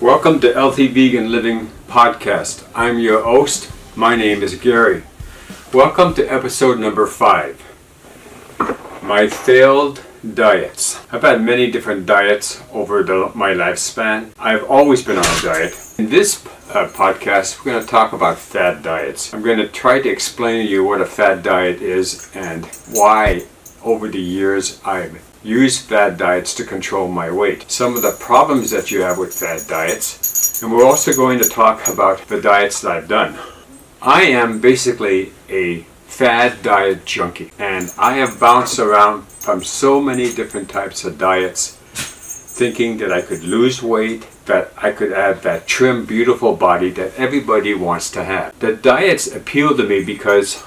Welcome to Healthy Vegan Living Podcast. I'm your host. My name is Gary. Welcome to episode number 5. My failed diets. I've had many different diets over my lifespan. I've always been on a diet. In this podcast, we're going to talk about fad diets. I'm going to try to explain to you what a fad diet is and why over the years I've used fad diets to control my weight. Some of the problems that you have with fad diets, and we're also going to talk about the diets that I've done. I am basically a fad diet junkie, and I have bounced around from so many different types of diets, thinking that I could lose weight, that I could have that trim, beautiful body that everybody wants to have. The diets appealed to me because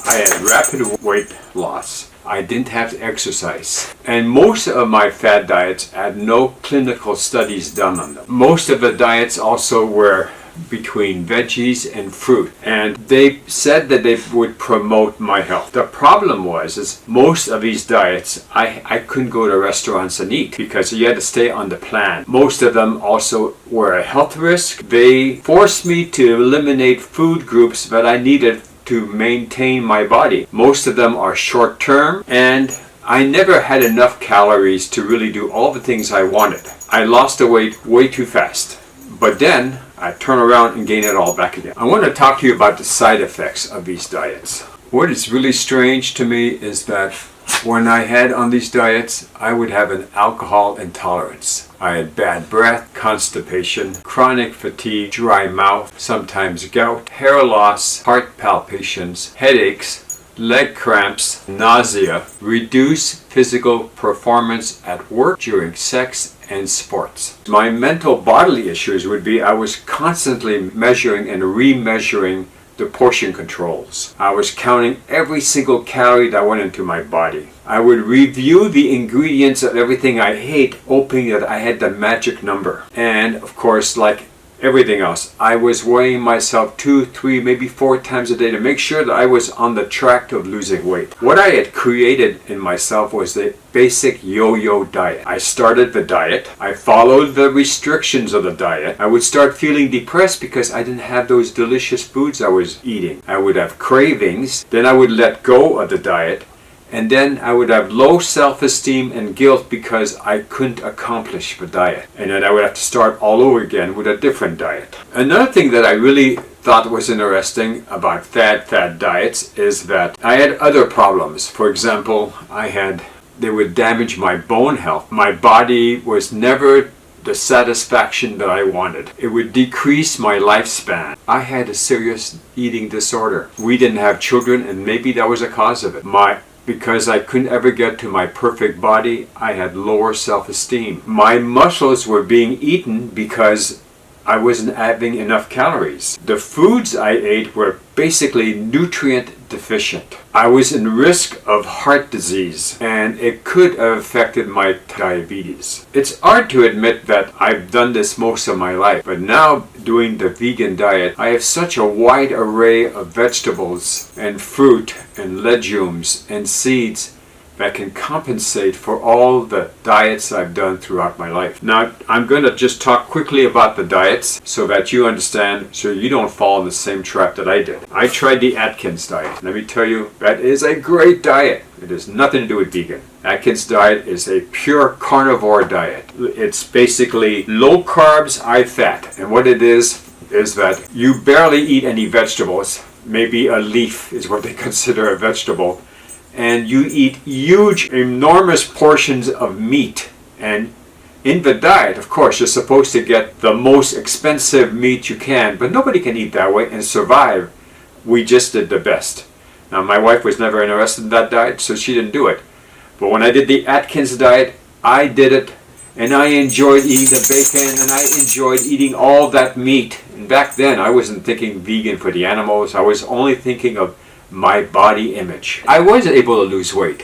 I had rapid weight loss. I didn't have to exercise. And most of my fad diets had no clinical studies done on them. Most of the diets also were between veggies and fruit. And they said that they would promote my health. The problem is most of these diets, I couldn't go to restaurants and eat because you had to stay on the plan. Most of them also were a health risk. They forced me to eliminate food groups that I needed to maintain my body. Most of them are short term, and I never had enough calories to really do all the things I wanted. I lost the weight way too fast, but then I turn around and gain it all back again. I want to talk to you about the side effects of these diets. What is really strange to me is that when I had on these diets, I would have an alcohol intolerance. I had bad breath, constipation, chronic fatigue, dry mouth, sometimes gout, hair loss, heart palpitations, headaches, leg cramps, nausea, reduced physical performance at work, during sex, and sports. My mental bodily issues would be I was constantly measuring and remeasuring the portion controls. I was counting every single calorie that went into my body. I would review the ingredients of everything I ate, hoping that I had the magic number. And of course, like everything else, I was weighing myself 2, 3, maybe 4 times a day to make sure that I was on the track of losing weight. What I had created in myself was the basic yo-yo diet. I started the diet. I followed the restrictions of the diet. I would start feeling depressed because I didn't have those delicious foods I was eating. I would have cravings. Then I would let go of the diet. And then I would have low self-esteem and guilt because I couldn't accomplish the diet. And then I would have to start all over again with a different diet. Another thing that I really thought was interesting about fad diets is that I had other problems. For example, they would damage my bone health. My body was never the satisfaction that I wanted. It would decrease my lifespan. I had a serious eating disorder. We didn't have children, and maybe that was a cause of it. Because I couldn't ever get to my perfect body, I had lower self-esteem. My muscles were being eaten because I wasn't having enough calories. The foods I ate were basically nutrient deficient. I was in risk of heart disease, and it could have affected my diabetes. It's hard to admit that I've done this most of my life, but now doing the vegan diet, I have such a wide array of vegetables and fruit and legumes and seeds that can compensate for all the diets I've done throughout my life. Now, I'm going to just talk quickly about the diets so that you understand, so you don't fall in the same trap that I did. I tried the Atkins diet. Let me tell you, that is a great diet. It has nothing to do with vegan. Atkins diet is a pure carnivore diet. It's basically low carbs, high fat. And what it is that you barely eat any vegetables. Maybe a leaf is what they consider a vegetable. And you eat huge, enormous portions of meat. And in the diet, of course, you're supposed to get the most expensive meat you can, but nobody can eat that way and survive. We just did the best. Now, my wife was never interested in that diet, so she didn't do it. But when I did the Atkins diet, I did it, and I enjoyed eating the bacon, and I enjoyed eating all that meat. And back then, I wasn't thinking vegan for the animals. I was only thinking of my body image. I was able to lose weight.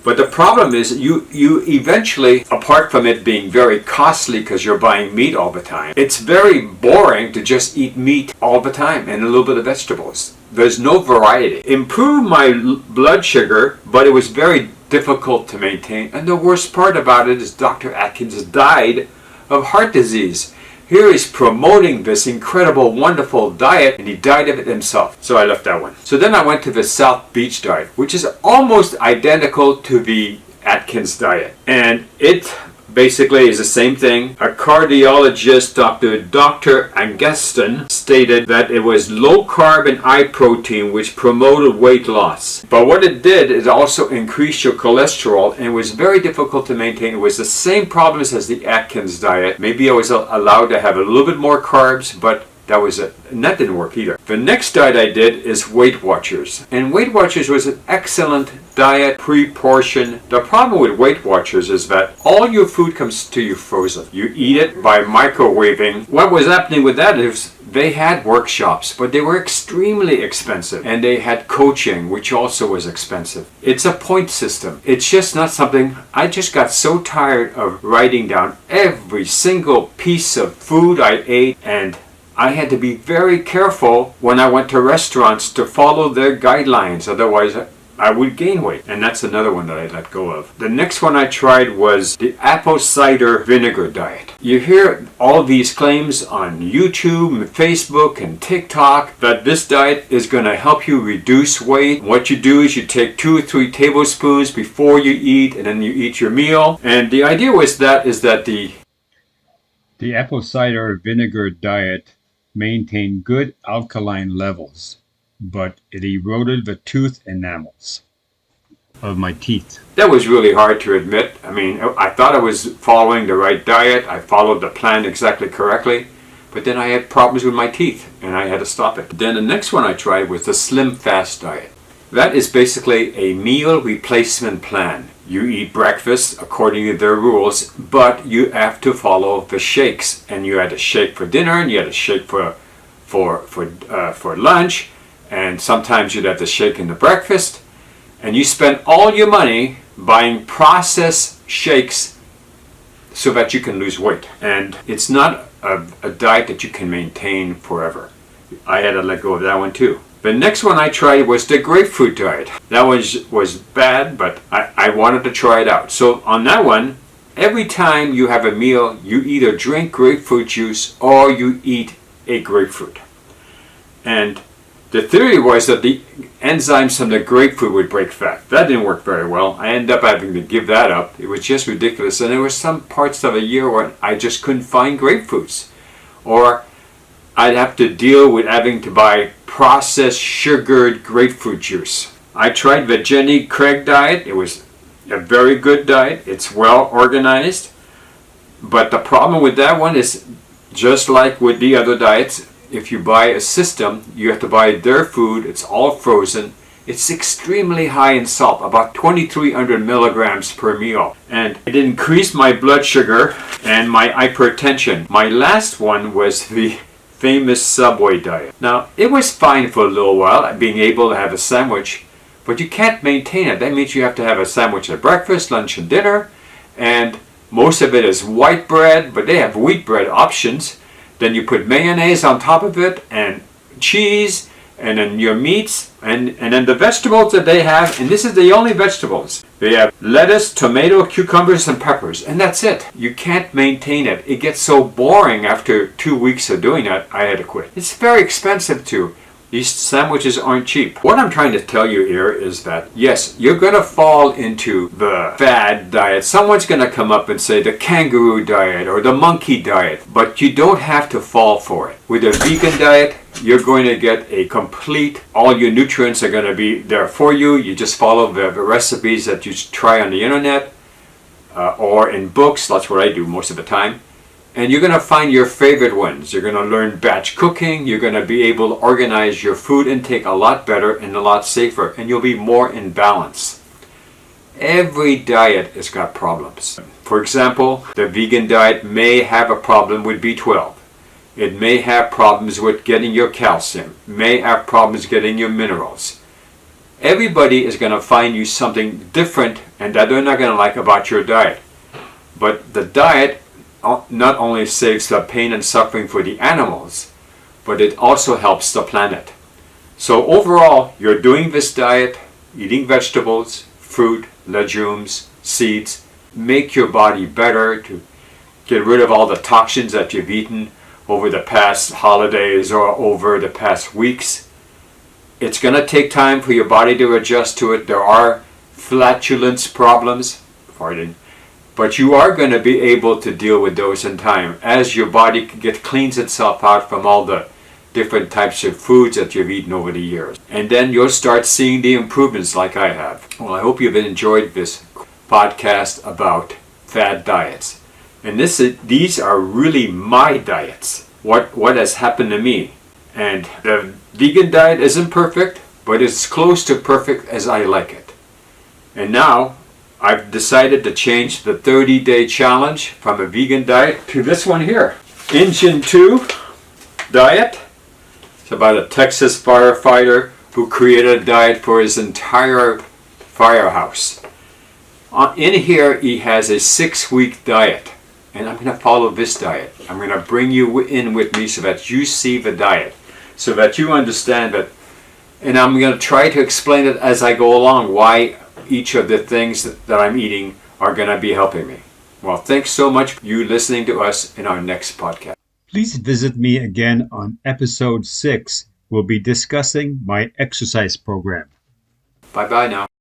But the problem is you eventually, apart from it being very costly because you're buying meat all the time, it's very boring to just eat meat all the time and a little bit of vegetables. There's no variety. Improved my blood sugar, but it was very difficult to maintain. And the worst part about it is Dr. Atkins died of heart disease. Here he's promoting this incredible, wonderful diet, and he died of it himself. So I left that one. So then I went to the South Beach diet, which is almost identical to the Atkins diet. And it basically is the same thing. A cardiologist, Dr. Angeston, stated that it was low carb and high protein which promoted weight loss. But what it did is also increase your cholesterol and was very difficult to maintain. It was the same problems as the Atkins diet. Maybe I was allowed to have a little bit more carbs, but that was it. And that didn't work either. The next diet I did is Weight Watchers. And Weight Watchers was an excellent diet, pre-portioned. The problem with Weight Watchers is that all your food comes to you frozen. You eat it by microwaving. What was happening with that is they had workshops, but they were extremely expensive. And they had coaching, which also was expensive. It's a point system. It's just not something. I just got so tired of writing down every single piece of food I ate, and I had to be very careful when I went to restaurants to follow their guidelines, otherwise I would gain weight. And that's another one that I let go of. The next one I tried was the apple cider vinegar diet. You hear all these claims on YouTube and Facebook and TikTok that this diet is going to help you reduce weight. What you do is you take 2 or 3 tablespoons before you eat, and then you eat your meal. And the idea was that the apple cider vinegar diet maintained good alkaline levels, but it eroded the tooth enamels of my teeth. That was really hard to admit. I mean, I thought I was following the right diet. I followed the plan exactly correctly, but then I had problems with my teeth and I had to stop it. Then the next one I tried was the Slim Fast diet. That is basically a meal replacement plan. You eat breakfast according to their rules, but you have to follow the shakes. And you had a shake for dinner, and you had a shake for lunch, and sometimes you'd have to shake in the breakfast. And you spend all your money buying processed shakes so that you can lose weight. And it's not a diet that you can maintain forever. I had to let go of that one too. The next one I tried was the grapefruit diet. That was bad, but I wanted to try it out. So on that one, every time you have a meal, you either drink grapefruit juice or you eat a grapefruit. And the theory was that the enzymes from the grapefruit would break fat. That didn't work very well. I ended up having to give that up. It was just ridiculous. And there were some parts of a year where I just couldn't find grapefruits. Or I'd have to deal with having to buy processed sugared grapefruit juice. I tried the Jenny Craig diet. It was a very good diet. It's well organized. But the problem with that one is, just like with the other diets, if you buy a system, you have to buy their food. It's all frozen. It's extremely high in salt, about 2,300 milligrams per meal. And it increased my blood sugar and my hypertension. My last one was the famous Subway diet. Now, it was fine for a little while, being able to have a sandwich, but you can't maintain it. That means you have to have a sandwich at breakfast, lunch, and dinner, and most of it is white bread, but they have wheat bread options. Then you put mayonnaise on top of it, and cheese, and then your meats, and then the vegetables that they have, and this is the only vegetables. They have lettuce, tomato, cucumbers, and peppers, and that's it. You can't maintain it. It gets so boring after 2 weeks of doing that, I had to quit. It's very expensive too. These sandwiches aren't cheap. What I'm trying to tell you here is that, yes, you're going to fall into the fad diet. Someone's going to come up and say the kangaroo diet or the monkey diet, but you don't have to fall for it. With a vegan diet, you're going to get a complete, all your nutrients are going to be there for you. You just follow the recipes that you try on the internet or in books. That's what I do most of the time. And you're going to find your favorite ones. You're going to learn batch cooking. You're going to be able to organize your food intake a lot better and a lot safer. And you'll be more in balance. Every diet has got problems. For example, the vegan diet may have a problem with B12. It may have problems with getting your calcium. It may have problems getting your minerals. Everybody is going to find you something different and that they're not going to like about your diet. But the diet not only saves the pain and suffering for the animals, but it also helps the planet. So overall, you're doing this diet, eating vegetables, fruit, legumes, seeds, make your body better to get rid of all the toxins that you've eaten. over the past holidays or over the past weeks. It's going to take time for your body to adjust to it. There are flatulence problems, but you are going to be able to deal with those in time as your body cleans itself out from all the different types of foods that you've eaten over the years. And then you'll start seeing the improvements like I have. Well, I hope you've enjoyed this podcast about fad diets. And these are really my diets, what has happened to me. And the vegan diet isn't perfect, but it's close to perfect as I like it. And now I've decided to change the 30-day challenge from a vegan diet to this one here. Engine 2 diet. It's about a Texas firefighter who created a diet for his entire firehouse. In here he has a 6-week diet. And I'm going to follow this diet. I'm going to bring you in with me so that you see the diet, so that you understand it. And I'm going to try to explain it as I go along, why each of the things that I'm eating are going to be helping me. Well, thanks so much for you listening to us in our next podcast. Please visit me again on episode 6. We'll be discussing my exercise program. Bye-bye now.